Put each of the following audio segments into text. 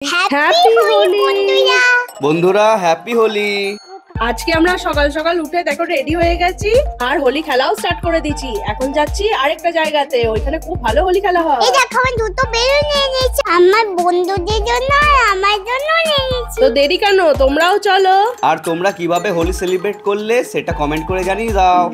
Happy Holi বন্ধুরা, happy Holi. আজকে আমরা সকাল সকাল উঠে দেখো রেডি হয়ে গেছি আর হোলি খেলাও স্টার্ট করে দিয়েছি। এখন যাচ্ছি আরেকটা জায়গাতে, ওইখানে খুব ভালো হোলি খেলা হয়। এই দেখো আমি দুটো বেলুন নিয়ে নিয়েছি, আমার বন্ধুদের জন্য আর আমার জন্য নিয়ে নিয়েছি। তো দেরি কেন, তোমরাও চলো। আর তোমরা কিভাবে হোলি সেলিব্রেট করলে সেটা কমেন্ট করে জানিয়ে দাও।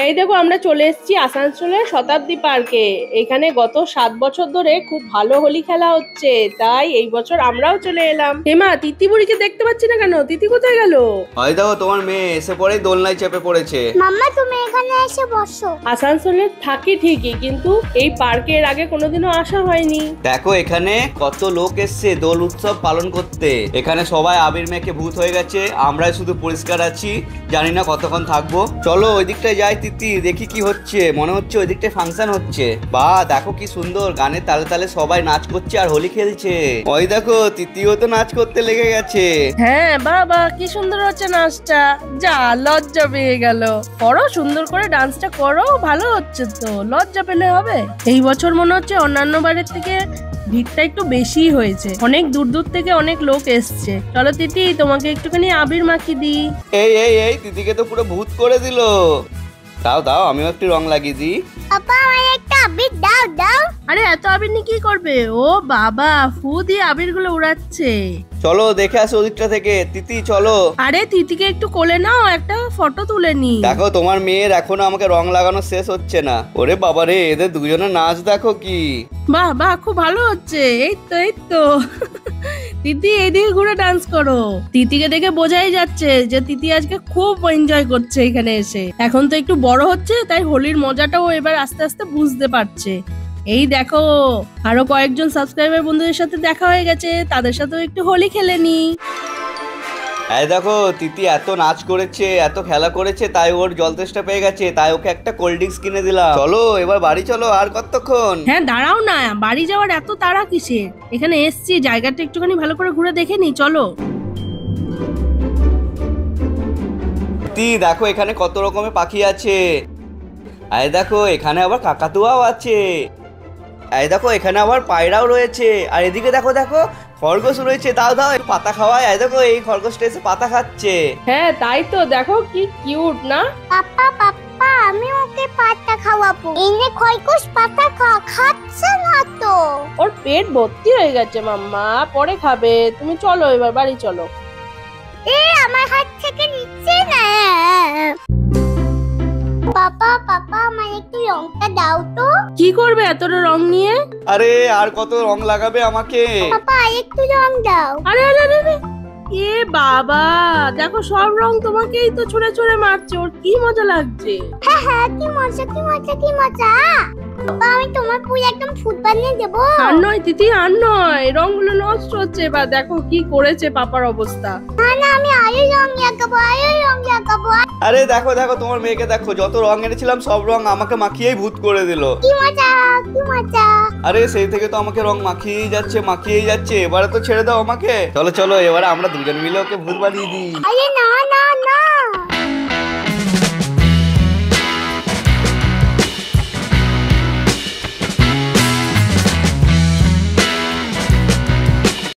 এই দেখো আমরা চলে এসেছি আসানসোলের শতাব্দী পার্কে। এখানে গত 7 বছর ধরে খুব ভালো হোলি খেলা হচ্ছে, তাই এই বছর আমরাও চলে এলাম। হেমা, তিতি বুড়িকে দেখতে পাচ্ছি না কেন? তিতি কোথায় গেল? হয় দেখো তোমার মেয়ে এসে পড়ে দোলনায় চেপে পড়েছে। মাম্মা তুমি এখানে এসে বসো। আসানসোলে থাকি ঠিকই, কিন্তু এই পার্কের আগে কোনোদিনও আসা হয়নি। দেখো এখানে কত লোক এসছে দোল উৎসব পালন করতে। এখানে সবাই আবির মেখে ভূত হয়ে গেছে, আমরাই শুধু পরিষ্কার আছি, জানি না কতক্ষণ থাকবো। চলো ওই দিকটায় যাই তিতি, দেখি কি হচ্ছে। মনে হচ্ছে ওই দিকটায় ফাংশন হচ্ছে। বা দেখো কি সুন্দর, গানের তালে তালে সবাই নাচ করছে আর হোলি খেলছে। ওই দেখো তিতিও তো নাচ করতে লেগে গেছে। হ্যাঁ বাবা, কি সুন্দর হচ্ছে নাচটা। যা, লজ্জা পেয়ে গেল। করো, সুন্দর করে ডান্সটা করো, ভালো হচ্ছে তো, লজ্জা পেলে হবে? এই বছর মনে হচ্ছে অন্যান্য বারের থেকে ভিড়টা একটু বেশি হয়েছে, অনেক দূর দূর থেকে অনেক লোক এসছে। চলো তিতি, তোমাকে একটুখানি আবির মাখিয়ে দিই। এই এই এই তিতিকে তো পুরো ভূত করে দিল। দাও দাও, আমিও একটু রং লাগিয়ে দিই। পাপা আমার একটা আবির দাও দাও। আরে এত আবির নিয়ে কি করবে? ও বাবা, ফু দিয়ে আবির গুলো উড়াচ্ছে। চলো দেখে আসো ওদিকটা থেকে। তিতি চলো। আরে তিতিকে একটু কোলে নাও, একটা ফটো তুলে নি। দেখো তোমার মেয়ের এখনো আমাকে রং লাগানো শেষ হচ্ছে না। ওরে বাবা রে, এদের দুজনের নাচ দেখো কি। বাহ বাহ, খুব ভালো হচ্ছে। এই তো এই তো তিতি এইদিকে ঘুরে ডান্স করো। তিতিকে দেখে বোঝাই যাচ্ছে যে তিতি আজকে খুব এনজয় করছে এখানে এসে। এখন তো একটু বড় হচ্ছে, তাই হোলির মজাটাও এবার আস্তে আস্তে বুঝতে পারছে। এই দেখো, আরো কয়েকজন সাবস্ক্রাইবার বন্ধুদের সাথে দেখা হয়ে গেছে, তাদের সাথেও একটু হোলি খেলে নি। এই দেখো তিতি এত নাচ করেছে, এত খেলা করেছে, তাই ওর জল তেষ্টা পেয়ে গেছে, তাই ওকে একটা কোল্ড ড্রিঙ্কস কিনে দিলাম। চলো এবার বাড়ি চলো, আর কতক্ষণ। হ্যাঁ দাঁড়াও না, বাড়ি যাওয়ার এত তাড়া কিসের? এখানে এসছি, জায়গাটা একটুখানি ভালো করে ঘুরে দেখে নি, চলো। তিতি দেখো এখানে কত রকমের পাখি আছে। এই দেখো এখানে আবার কাকাতুয়াও আছে। এই দেখো এখানে আবার পায়রাও রয়েছে। আর এদিকে দেখো দেখো খরগোশ রয়েছে। দাও দাও একটু পাতা খাওয়ায়। এই দেখো এই খরগোশটা এসে পাতা খাচ্ছে। হ্যাঁ তাই তো, দেখো কি কিউট না? পাপা পাপা আমি ওকে পাতা খাওয়াবো। এনে খরগোশ পাতা খাচ্ছে না তো। ওর পেট ভর্তি হয়ে গেছে মাম্মা, পরে খাবে। তুমি চলো এবার বাড়ি চলো। আমার হাত থেকে নিচ্ছে না। পাপা পাপা আমার একটু রংটা দাও তো। কি করবে এতটা রং নিয়ে? আরে আর কত রং লাগাবে আমাকে? পাপা একটু রং দাও। আরে আরে আরে আরে। এ বাবা, দেখো সব রং তোমাকেই তো ছুঁড়ে ছুঁড়ে মারছে। ওর কি মজা লাগছে। হ্যাঁ হ্যাঁ, কি মজা কি মজা কি মজা। পাপা আমি তোমার পুরো একদম ফুট বানিয়ে দেবো। আর নয় তিতি, আর নয়, রংগুলো নষ্ট হচ্ছে। বা দেখো কি করেছে পাপার অবস্থা। না না, আমি আরো রং লাগাবো, আরো রং লাগাবো। আরে দেখো দেখো তোমার মেয়েকে দেখো, যত রং এনেছিলাম সব রং আমাকে মাখিয়েই ভূত করে দিল। কি মজা কি মজা। আরে সেই থেকে তো আমাকে রং মাখিয়েই যাচ্ছে। এবারে তো ছেড়ে দাও আমাকে। চলো চলো এবারে আমরা দুজন মিলে ওকে ভূত বানিয়ে দিই। আরে না না না।